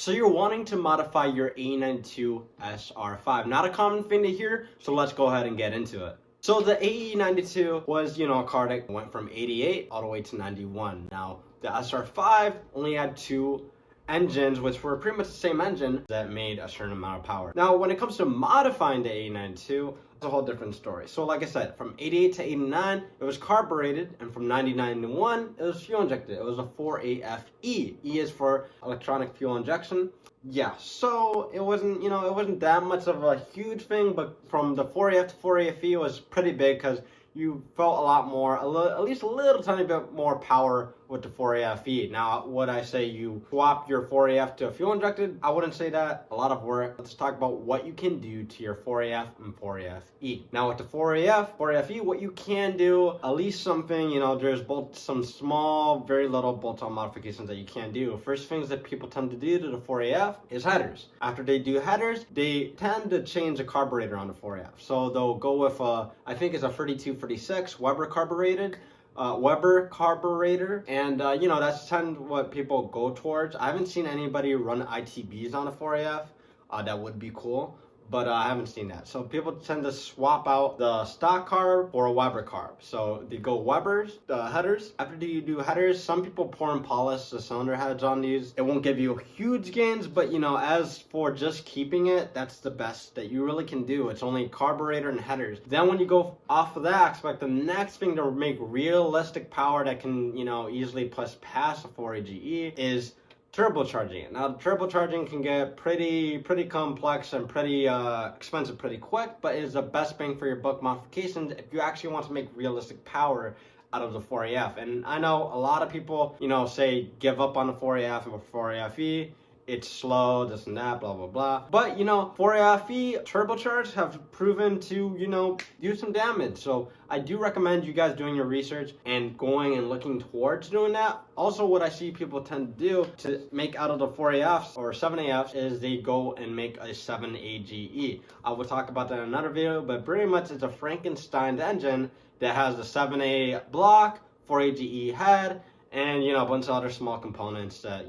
So you're wanting to modify your Ae92 SR5. Not a common thing to hear, so let's go ahead and get into it. So the Ae92 was, a car that went from 88 all the way to 91. Now, the SR5 only had two engines, which were pretty much the same engine that made a certain amount of power. Now, when it comes to modifying the Ae92, it's a whole different story. So like I said, from 88 to 89, it was carbureted, and from 99 to 1, it was fuel injected. It was a 4AFE. E is for electronic fuel injection. Yeah, so it wasn't, it wasn't that much of a huge thing, but from the 4AF to 4AFE, it was pretty big because you felt a lot more, at least a little tiny bit more power with the 4AFE. Now, would I say you swap your 4AF to a fuel injected? I wouldn't say that. A lot of work. Let's talk about what you can do to your 4AF and 4AFE. Now, with the 4AFE, what you can do, at least something, there's both some small, very little bolt-on modifications that you can do. First things that people tend to do to the 4AF is headers. After they do headers, they tend to change the carburetor on the 4AF. So they'll go with I think it's a 3236 Weber carbureted. Weber carburetor, and that's tend what people go towards. I haven't seen anybody run ITBs on a 4AF. That would be cool, but I haven't seen that. So people tend to swap out the stock carb for a Weber carb. So they go Webers, the headers. After you do headers, some people pour and polish the cylinder heads on these. It won't give you huge gains, but as for just keeping it, that's the best that you really can do. It's only carburetor and headers. Then when you go off of that, expect the next thing to make realistic power that can, easily pass a 4AGE is turbocharging. Now, turbocharging can get pretty complex and pretty expensive pretty quick, but it is the best bang for your buck modifications if you actually want to make realistic power out of the 4AF. And I know a lot of people, say give up on the 4AF or 4AFE. It's slow, this and that, blah, blah, blah. But, 4AFE turbocharged have proven to, do some damage. So I do recommend you guys doing your research and going and looking towards doing that. Also, what I see people tend to do to make out of the 4AFs or 7AFs is they go and make a 7AGE. I will talk about that in another video, but pretty much it's a Frankenstein engine that has the 7A block, 4AGE head, and, a bunch of other small components that,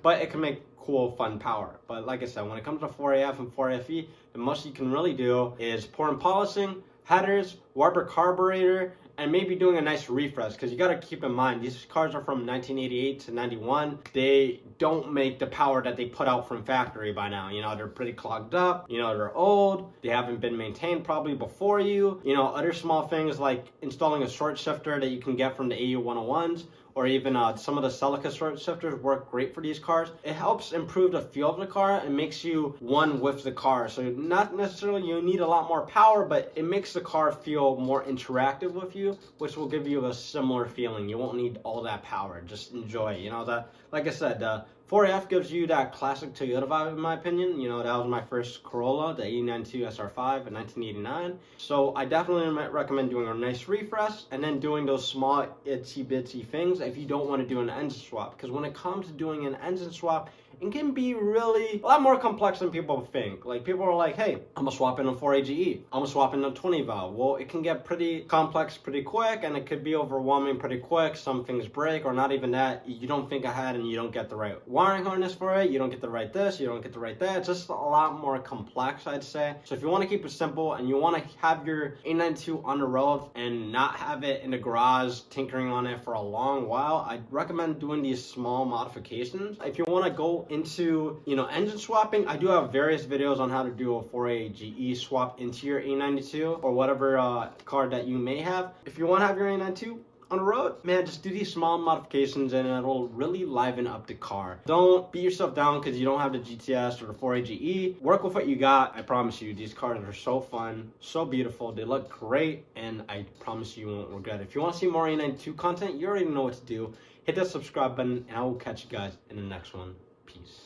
but it can make cool, fun power. But like I said, when it comes to 4AF and 4FE, the most you can really do is pour and polishing, headers, Weber carburetor, and maybe doing a nice refresh, because you got to keep in mind these cars are from 1988 to 91. They don't make the power that they put out from factory by now. They're pretty clogged up, they're old, they haven't been maintained probably before you. Other small things like installing a short shifter that you can get from the AU101s, or even some of the Celica short shifters work great for these cars. It helps improve the feel of the car and makes you one with the car. So not necessarily you need a lot more power, but it makes the car feel more interactive with you, which will give you a similar feeling. You won't need all that power. Just enjoy. That, like I said, 4AF gives you that classic Toyota vibe, in my opinion. That was my first Corolla, the Ae92 SR5 in 1989. So I definitely recommend doing a nice refresh and then doing those small itsy bitsy things if you don't want to do an engine swap. Because when it comes to doing an engine swap, it can be really a lot more complex than people think. Like, people are like, hey, I'm gonna swap in a 4AGE. I'm gonna swap in a 20 valve. Well, it can get pretty complex pretty quick, and it could be overwhelming pretty quick. Some things break, or not even that. You don't think ahead and you don't get the right wiring harness for it. You don't get the right this, you don't get the right that. It's just a lot more complex, I'd say. So if you want to keep it simple and you want to have your Ae92 on the road and not have it in the garage tinkering on it for a long while, I'd recommend doing these small modifications. If you want to go into engine swapping, I do have various videos on how to do a 4AGE swap into your Ae92 or whatever car that you may have. If you want to have your Ae92 on the road, man, just do these small modifications and it'll really liven up the car. Don't beat yourself down because you don't have the GTS or the 4AGE. Work with what you got. I promise you, these cars are so fun, so beautiful, they look great, and I promise you won't regret it. If you want to see more Ae92 content, you already know what to do. Hit that subscribe button, and I will catch you guys in the next one. Peace.